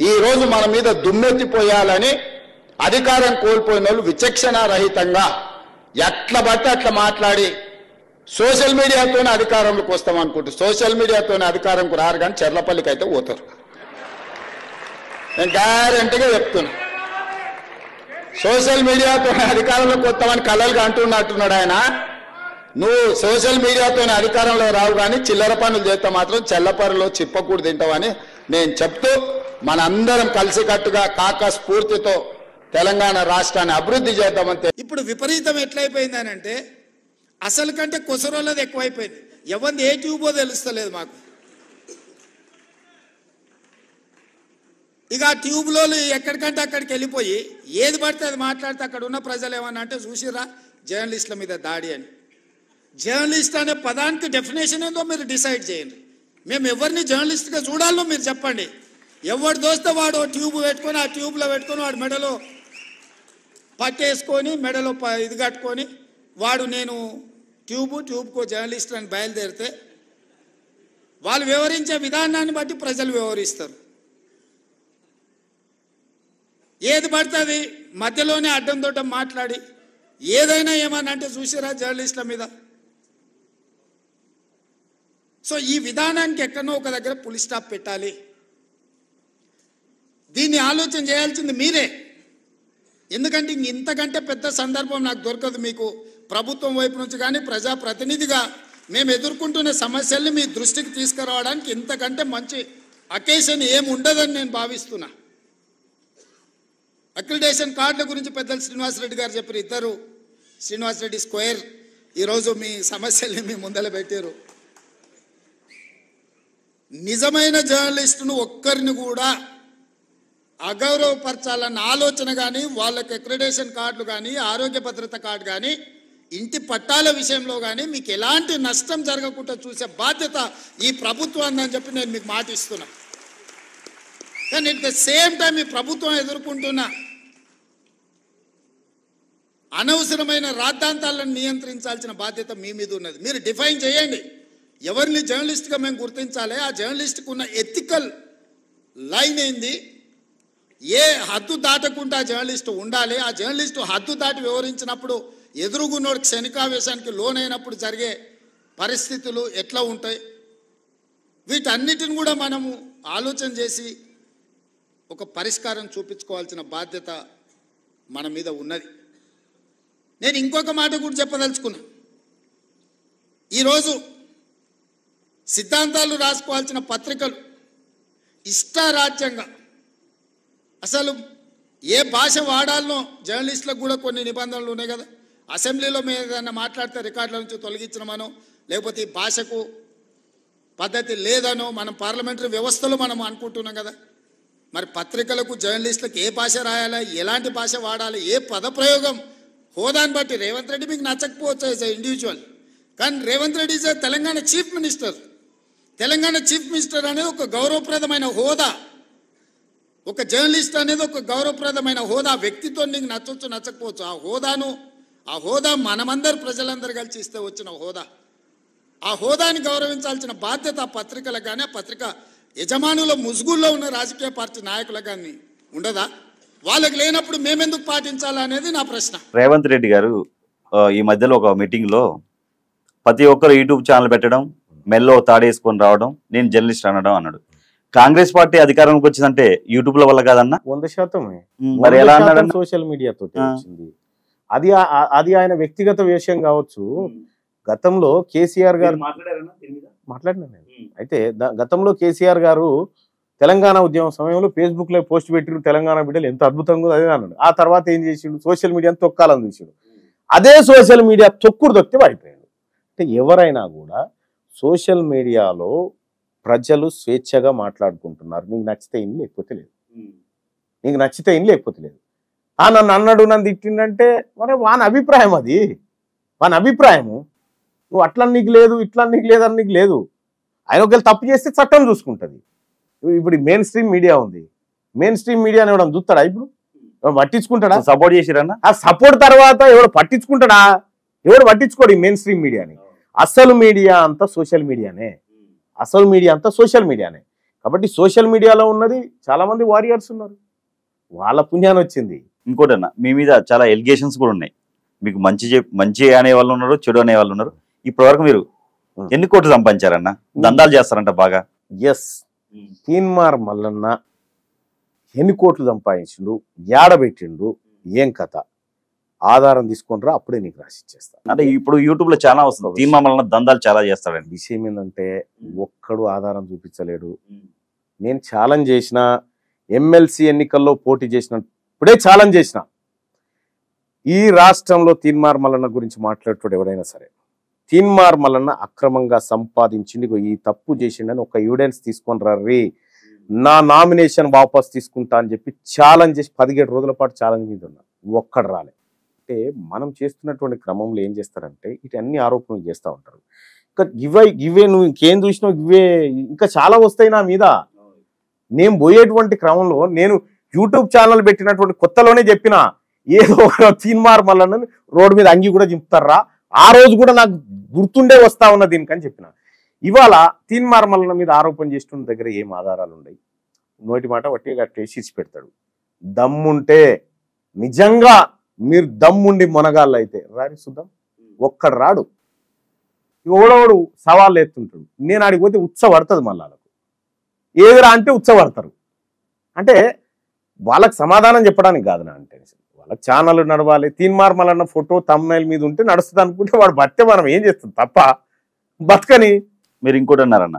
ఈ రోజు మన మీద దుమ్మెత్తిపోయాలని అధికారం కోల్పోయిన వాళ్ళు విచక్షణ రహితంగా ఎట్లా బట్టి అట్లా మాట్లాడి సోషల్ మీడియాతోనే అధికారంలోకి వస్తాం అనుకుంటారు. సోషల్ మీడియాతోనే అధికారంకు రారు, కానీ చెర్లపల్లికి అయితే పోతారు. నేను గ్యారెంటీగా చెప్తున్నా. సోషల్ మీడియాతోనే అధికారంలోకి వస్తామని కలలుగా అంటున్నట్టున్నాడు ఆయన. నువ్వు సోషల్ మీడియాతోనే అధికారంలో రావు, కానీ చిల్లర పనులు చేస్తే మాత్రం చెల్లపరిలో చిప్పకూడు తింటావని నేను చెప్తూ, మనందరం కలిసికట్టుగా కాక స్ఫూర్తితో తెలంగాణ రాష్ట్రాన్ని అభివృద్ధి చేద్దామంతే. ఇప్పుడు విపరీతం ఎట్లయిపోయిందని అంటే అసలు కంటే కొసరోళ్ళది ఎక్కువైపోయింది. ఎవరిది ఏ ట్యూబో తెలుస్తలేదు మాకు. ఇక ఆ ట్యూబ్లో ఎక్కడికంటే అక్కడికి వెళ్ళిపోయి ఏది పడితే అది మాట్లాడితే అక్కడ ఉన్న ప్రజలు ఏమన్నా అంటే చూసిరా జర్నలిస్టుల మీద దాడి అని. జర్నలిస్ట్ అనే పదానికి డెఫినేషన్ ఏందో మీరు డిసైడ్ చేయండి. మేము ఎవరిని జర్నలిస్ట్గా చూడాలో మీరు చెప్పండి. ఎవరు దోస్తే వాడు ట్యూబ్ పెట్టుకొని ఆ ట్యూబ్లో పెట్టుకొని వాడు మెడలో పట్టేసుకొని మెడలో ఇది కట్టుకొని వాడు నేను ట్యూబ్కు జర్నలిస్ట్ అని బయలుదేరితే వాళ్ళు వివరించే విధానాన్ని బట్టి ప్రజలు వ్యవహరిస్తారు. ఏది పడుతుంది మధ్యలోనే అడ్డం దొడ్డం మాట్లాడి ఏదైనా ఏమన్నా అంటే చూసిరా జర్నలిస్టుల మీద. సో ఈ విధానానికి ఎక్కడో ఒక దగ్గర పులి స్టాప్ పెట్టాలి. దీన్ని ఆలోచన చేయాల్సింది మీరే. ఎందుకంటే ఇంతకంటే పెద్ద సందర్భం నాకు దొరకదు మీకు ప్రభుత్వం వైపు నుంచి కానీ ప్రజాప్రతినిధిగా మేము ఎదుర్కొంటున్న సమస్యల్ని మీ దృష్టికి తీసుకురావడానికి ఇంతకంటే మంచి అకేషన్ ఏమి ఉండదని నేను భావిస్తున్నా. అక్రిడేషన్ కార్డుల గురించి పెద్దలు శ్రీనివాసరెడ్డి గారు చెప్పారు. ఇద్దరు శ్రీనివాసరెడ్డి స్క్వేర్ ఈరోజు మీ సమస్యల్ని మీ ముందర పెట్టారు. నిజమైన జర్నలిస్టును ఒక్కరిని కూడా అగౌరవపరచాలన్న ఆలోచన కానీ వాళ్ళకి అక్రిడేషన్ కార్డులు కానీ ఆరోగ్య భద్రత కార్డు కానీ ఇంటి పట్టాల విషయంలో కానీ మీకు ఎలాంటి నష్టం జరగకుండా చూసే బాధ్యత ఈ ప్రభుత్వాన్ని అని చెప్పి నేను మీకు మాట ఇస్తున్నా. కానీ ఎట్ ద సేమ్ టైం ఈ ప్రభుత్వం ఎదుర్కొంటున్న అనవసరమైన రాద్ధాంతాలను నియంత్రించాల్సిన బాధ్యత మీ మీద ఉన్నది. మీరు డిఫైన్ చేయండి ఎవరిని జర్నలిస్ట్గా మేము గుర్తించాలి, ఆ జర్నలిస్ట్కు ఉన్న ఎథికల్ లైన్ ఏంది, ఏ హద్దు దాటకుండా జర్నలిస్ట్ ఉండాలి, ఆ జర్నలిస్టు హద్దు దాటి వివరించినప్పుడు ఎదురుగున్నోడు క్షణికావేశానికి లోనైనప్పుడు జరిగే పరిస్థితులు ఎట్లా ఉంటాయి, వీటన్నిటిని కూడా మనము ఆలోచన చేసి ఒక పరిష్కారం చూపించుకోవాల్సిన బాధ్యత మన మీద ఉన్నది. నేను ఇంకొక మాట కూడా చెప్పదలుచుకున్నా. ఈరోజు సిద్ధాంతాలు రాసుకోవాల్సిన పత్రికలు ఇష్టారాజ్యంగా అసలు ఏ భాష వాడాలనో జర్నలిస్టులకు కూడా కొన్ని నిబంధనలు ఉన్నాయి కదా. అసెంబ్లీలో మేము ఏదైనా మాట్లాడితే రికార్డుల నుంచి తొలగించడమనో లేకపోతే ఈ భాషకు పద్ధతి లేదనో మనం పార్లమెంటరీ వ్యవస్థలో మనం అనుకుంటున్నాం కదా. మరి పత్రికలకు జర్నలిస్టులకు ఏ భాష రాయాలి, ఎలాంటి భాష వాడాలి, ఏ పదప్రయోగం హోదాని బట్టి రేవంత్ రెడ్డి మీకు నచ్చకపోవచ్చు యాజ్ ఎ ఇండివిజువల్, కానీ Revanth Reddy is Telangana chief minister. Telangana chief minister అనేది ఒక గౌరవప్రదమైన హోదా. ఒక జర్నలిస్ట్ అనేది ఒక గౌరవప్రదమైన హోదా. వ్యక్తితో నీకు నచ్చవచ్చు నచ్చకపోవచ్చు, ఆ హోదా మనమందరు ప్రజలందరూ కలిసి ఇస్తే వచ్చిన హోదా. ఆ హోదాని గౌరవించాల్సిన బాధ్యత ఆ పత్రికలకు కానీ ఆ పత్రిక యజమానుల ముసుగుల్లో ఉన్న రాజకీయ పార్టీ నాయకులకు కానీ ఉండదా? వాళ్ళకి లేనప్పుడు మేమెందుకు పాటించాలనేది నా ప్రశ్న. రేవంత్ రెడ్డి గారు ఈ మధ్యలో ఒక మీటింగ్లో ప్రతి ఒక్కరు యూట్యూబ్ ఛానల్ పెట్టడం, మెల్లో తాడేసుకొని రావడం, నేను జర్నలిస్ట్ అనడం అన్నాడు. కాంగ్రెస్ పార్టీ అధికారంలోకి వచ్చిందంటే యూట్యూబ్ల వల్ల కాదన్నా? 100%. మరి ఎలా అన్నాడు? సోషల్ మీడియా తోటి వచ్చింది. అది ఆయన వ్యక్తిగత విషయం కావచ్చు. గతంలో కేసీఆర్ గారు మాట్లాడినా నేను. అయితే గతంలో కేసీఆర్ గారు తెలంగాణ ఉద్యమం సమయంలో ఫేస్బుక్ లో పోస్ట్ పెట్టిరు, తెలంగాణ బిడ్డలు ఎంత అద్భుతంగా అదే అన్నాడు. ఆ తర్వాత ఏం చేసిండు, సోషల్ మీడియాని తొక్కాలని చూసాడు. అదే సోషల్ మీడియా తొక్కుడు తొక్కితే పడిపోయాడు. అంటే ఎవరైనా కూడా సోషల్ మీడియాలో ప్రజలు స్వేచ్ఛగా మాట్లాడుకుంటున్నారు. నీకు నచ్చితే ఇన్ లేకపోతే లేదు, నీకు నచ్చితే ఇన్ లేకపోతే లేదు. నన్ను అన్నాడు, నన్ను తిట్టిండంటే మరి వాని అభిప్రాయం, అది వాని అభిప్రాయము. నువ్వు అట్లా నీకు లేదు, ఇట్లా నీకు లేదు అని నీకు లేదు. ఆయన ఒకవేళ తప్పు చేస్తే చట్టం చూసుకుంటుంది. ఇప్పుడు మెయిన్ స్ట్రీమ్ మీడియా ఉంది, మెయిన్ స్ట్రీమ్ మీడియాని ఎవడం చూస్తాడా? ఇప్పుడు పట్టించుకుంటాడా? సపోర్ట్ చేసిరన్నా? ఆ సపోర్ట్ తర్వాత ఎవడు పట్టించుకుంటాడా? ఎవడు పట్టించుకోడు ఈ మెయిన్ స్ట్రీమ్ మీడియాని. అసలు మీడియా అంతా సోషల్ మీడియానే, అసలు మీడియా అంతా సోషల్ మీడియానే. కాబట్టి సోషల్ మీడియాలో ఉన్నది చాలా మంది వారియర్స్ ఉన్నారు, వాళ్ళ పుణ్యాన్ని వచ్చింది. ఇంకోటి అన్న, మీ మీద చాలా ఎలిగేషన్స్ కూడా ఉన్నాయి. మీకు మంచి అనే వాళ్ళు ఉన్నారు, చెడు అనే వాళ్ళు ఉన్నారు. ఇప్పటివరకు మీరు ఎన్ని కోట్లు సంపాదించారన్న? దందాలు చేస్తారంట బాగా. ఎస్, తీన్మార్ మల్లన్న ఎన్ని కోట్లు సంపాదించిండు, ఏడబెట్టిండు, ఏం కథ, ఆధారం తీసుకుంటారా అప్పుడే నీకు రాసిచ్చేస్తా. అంటే ఇప్పుడు యూట్యూబ్ లో చాలా వస్తుంది, తీన్మార్ దందాలు చాలా చేస్తాడండి. విషయం ఏంటంటే ఒక్కడు ఆధారం చూపించలేడు. నేను ఛాలెంజ్ చేసిన, ఎమ్మెల్సీ ఎన్నికల్లో పోటీ చేసినప్పుడే ఛాలెంజ్ చేసిన, ఈ రాష్ట్రంలో తీన్మార్ మల్లన్న గురించి మాట్లాడేటోడు ఎవడైనా సరే, తీన్మార్ మల్లన్న అక్రమంగా సంపాదించింది ఈ తప్పు చేసిండని ఒక ఎవిడెన్స్ తీసుకొని రర్రీ, నా నామినేషన్ వాపస్ తీసుకుంటా అని చెప్పి ఛాలెంజ్ చేసి 17 రోజుల పాటు ఛాలెంజ్ మీద ఉన్నా, ఒక్కడు రాలే. అంటే మనం చేస్తున్నటువంటి క్రమంలో ఏం చేస్తారంటే ఇటు అన్ని ఆరోపణలు చేస్తూ ఉంటారు. ఇంకా ఇవే నువ్వు ఇంకేం చూసినావు, ఇవే ఇంకా చాలా వస్తాయి నా మీద. నేను పోయేటువంటి క్రమంలో నేను యూట్యూబ్ ఛానల్ పెట్టినటువంటి కొత్తలోనే చెప్పిన, ఏదో తీన్మార్ మల్లన్న రోడ్డు మీద అంగి కూడా చింపుతారా, ఆ రోజు కూడా నాకు గుర్తుండే వస్తా ఉన్న దీనికని చెప్పిన. ఇవాళ తీన్మార్ మల్లన్న మీద ఆరోపణ చేస్తున్న దగ్గర ఏం ఆధారాలు ఉన్నాయి? నోటి మాట వట్టి కట్టేసి ఇచ్చి పెడతాడు. దమ్ముంటే నిజంగా మీరు దమ్ముండి మొనగాళ్ళు అయితే రారి చూద్దాం. ఒక్కడు రాడు, ఓడోడు సవాళ్ళు ఎత్తుంటాడు. నేను ఆడికి పోతే ఉత్సపడుతుంది, మళ్ళీ వాళ్ళకు ఏదిరా అంటే ఉత్సపడతారు. అంటే వాళ్ళకి సమాధానం చెప్పడానికి కాదు నా అంటే, వాళ్ళకి ఛానల్ నడవాలి. తీన్మార్ మల్లన్న ఫోటో తమ్నైల్ మీద ఉంటే నడుస్తుంది అనుకుంటే వాడు బట్టే మనం ఏం చేస్తుంది తప్ప బతకని. మీరు ఇంకోటి అన్నారన్న,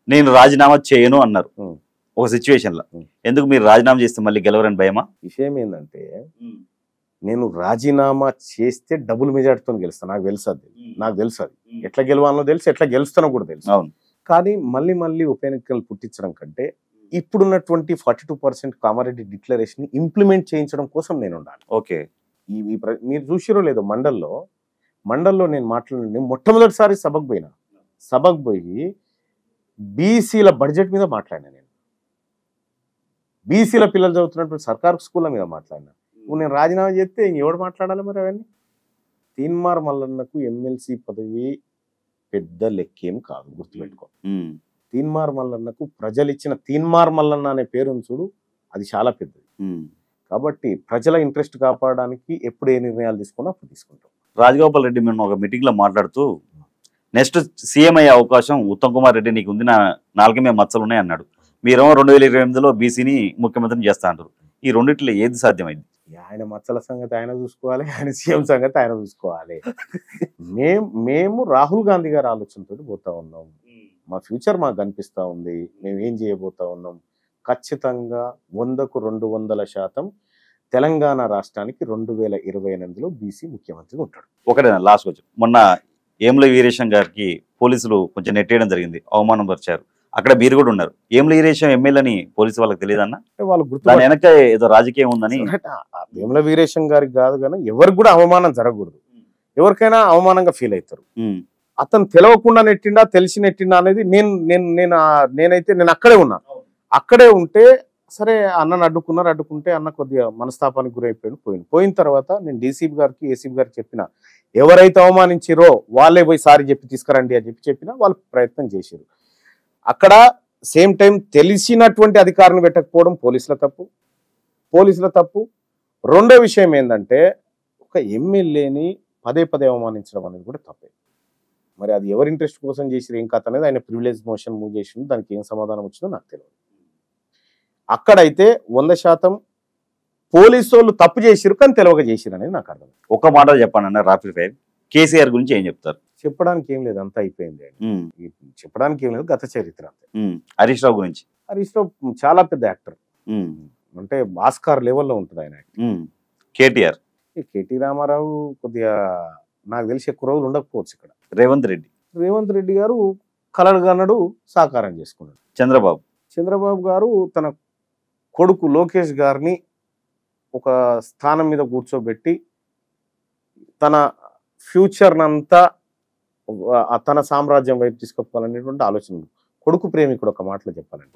నేను రాజీనామా చేయను అన్నారు ఒక సిచ్యువేషన్ లో. ఎందుకు మీరు రాజీనామా చేస్తే మళ్ళీ గెలవరని భయమా? విషయం ఏంటంటే నేను రాజీనామా చేస్తే డబుల్ మెజార్టీతో గెలుస్తాను, నాకు తెలుసు అది ఎట్లా గెలవాలో తెలుసు, ఎట్లా గెలుస్తానో కూడా తెలుసు. అవును, కానీ మళ్ళీ ఉప ఎన్నికలు పుట్టించడం కంటే ఇప్పుడున్నటువంటి 42% కామారెడ్డి డిక్లరేషన్ ఇంప్లిమెంట్ చేయించడం కోసం నేను ఉండాలి. ఓకే, మీరు చూసిరో లేదో మండల్లో నేను మాట్లాడిన మొట్టమొదటిసారి సభకు పోయి బీసీల బడ్జెట్ మీద మాట్లాడినా. నేను బీసీల పిల్లలు చదువుతున్నటువంటి సర్కారు స్కూళ్ళ మీద మాట్లాడినా. నేను రాజీనామా చేస్తే ఎవడు మాట్లాడాలి మరి అవన్నీ? తీన్మార్ మల్లన్నకు ఎమ్మెల్సీ పదవి పెద్ద లెక్కేం కాదు, గుర్తుపెట్టుకో. తీన్మార్ మల్లన్నకు ప్రజలు ఇచ్చిన తీన్మార్ మల్లన్న అనే పేరు చూడు, అది చాలా పెద్దది. కాబట్టి ప్రజల ఇంట్రెస్ట్ కాపాడడానికి ఎప్పుడు ఏ నిర్ణయాలు తీసుకున్నా అప్పుడు తీసుకుంటాం. రాజగోపాల్ రెడ్డి మేము ఒక మీటింగ్ లో మాట్లాడుతూ, నెక్స్ట్ సీఎం అయ్యే అవకాశం ఉత్తమ్ కుమార్ రెడ్డి నీకు ఉంది, నా నాలుగు మీద మచ్చలు ఉన్నాయి అన్నాడు. మీరేమో 2028లో బీసీని ముఖ్యమంత్రిని చేస్తా అంటారు. ఈ రెండిట్లో ఏది సాధ్యమైంది? ఆయన మచ్చల సంగతి ఆయన చూసుకోవాలి, ఆయన సీఎం సంగతి ఆయన చూసుకోవాలి. మేము రాహుల్ గాంధీ గారి ఆలోచనతో పోతా ఉన్నాం. మా ఫ్యూచర్ మాకు కనిపిస్తూ ఉంది, మేము ఏం చేయబోతా ఉన్నాం. ఖచ్చితంగా 100కు 200% తెలంగాణ రాష్ట్రానికి 2028లో బీసీ ముఖ్యమంత్రిగా ఉంటాడు. ఒకటే లాస్ట్ వచ్చి మొన్న ఏమ్ల వీరేశం గారికి పోలీసులు కొంచెం నెట్టేయడం జరిగింది, అవమానం పరిచారు. అక్కడ మీరు కూడా ఉన్నారు. ఏమ్ల వీరేశం ఎమ్మెల్యేని పోలీసు వాళ్ళకి తెలియదన్న, వాళ్ళు దాని వెనక ఏదో రాజకీయం ఉందని. ఏమ్ల వీరేశం గారికి కాదు కానీ ఎవరికి కూడా అవమానం జరగకూడదు, ఎవరికైనా అవమానంగా ఫీల్ అవుతారు. అతను తెలవకుండా నెట్టిండా తెలిసి నెట్టిండా అనేది నేనైతే అక్కడే ఉన్నా. అక్కడే ఉంటే సరే అన్నను అడ్డుకుంటే అన్న కొద్దిగా మనస్తాపానికి గురైపోయాడు. పోయిన తర్వాత నేను డీసీపీ గారికి ఏసీపీ గారికి చెప్పిన, ఎవరైతే అవమానించారో వాళ్ళే పోయి సారీ చెప్పి తీసుకురండి అని చెప్పినా వాళ్ళు ప్రయత్నం చేశారు. అక్కడ సేమ్ టైం తెలిసినటువంటి అధికారులను పెట్టకపోవడం పోలీసుల తప్పు. రెండో విషయం ఏంటంటే ఒక ఎమ్మెల్యేని పదే అవమానించడం అనేది కూడా తప్పే. మరి అది ఎవరి ఇంట్రెస్ట్ కోసం చేసిరు ఏం కథ అనేది ఆయన ప్రివిలేజ్ మోషన్ మూవ్ చేసిండు, దానికి ఏం సమాధానం వచ్చిందో నాకు తెలియదు. అక్కడైతే 100% పోలీసు వాళ్ళు తప్పు చేసిరు కానీ తెలియక చేసిరు అనేది నాకు అర్థం. ఒక మాట చెప్పానన్న, రాపిడ్ ఫైర్ కేసీఆర్ గురించి ఏం చెప్తారు? చెప్పడానికి ఏం లేదు, అంతా అయిపోయింది. చెప్పడానికి ఏం లేదు, గత చరిత్ర అంతే. హరీష్ రావు గురించి? హరీష్ రావు చాలా పెద్ద యాక్టర్, అంటే ఆస్కార్ లెవెల్లో ఉంటుంది ఆయన. కేటీ రామారావు కొద్దిగా నాకు తెలిసి ఎక్కువ రోజులు ఉండకపోవచ్చు ఇక్కడ. రేవంత్ రెడ్డి గారు కలలు కన్నడు, సాకారం చేసుకున్నాడు. చంద్రబాబు గారు తన కొడుకు లోకేష్ గారిని ఒక స్థానం మీద కూర్చోబెట్టి తన ఫ్యూచర్ నంతా తన సామ్రాజ్యం వైపు తీసుకుపోవాలనేటువంటి ఆలోచన. కొడుకు ప్రేమికుడు ఒక మాటలో చెప్పాలంటే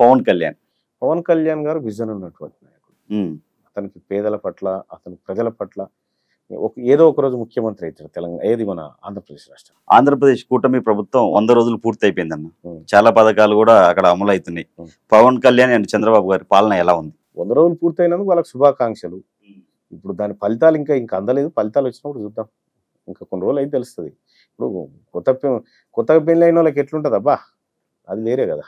పవన్ కళ్యాణ్ గారు విజన్ ఉన్నటువంటి నాయకుడు. అతనికి పేదల పట్ల, అతని ప్రజల పట్ల ఏదో ఒక రోజు ముఖ్యమంత్రి అవుతాడు తెలంగాణ, ఏది మన ఆంధ్రప్రదేశ్ రాష్ట్రం. ఆంధ్రప్రదేశ్ కూటమి ప్రభుత్వం 100 రోజులు పూర్తి అయిపోయిందన్న. ఉం. చాలా పథకాలు కూడా అక్కడ అమలు అవుతున్నాయి. ఉం. పవన్ కళ్యాణ్ అండ్ చంద్రబాబు గారి పాలన ఎలా ఉంది? 100 రోజులు పూర్తయినందుకు వాళ్ళకి శుభాకాంక్షలు. ఇప్పుడు దాని ఫలితాలు ఇంకా అందలేదు. ఫలితాలు వచ్చినప్పుడు చూద్దాం. ఇంకా కొన్ని రోజులు అయితే తెలుస్తుంది. ఇప్పుడు కొత్త పెళ్ళి అయిన వాళ్ళకి ఎట్లుంటుంది అబ్బా, అది వేరే కదా.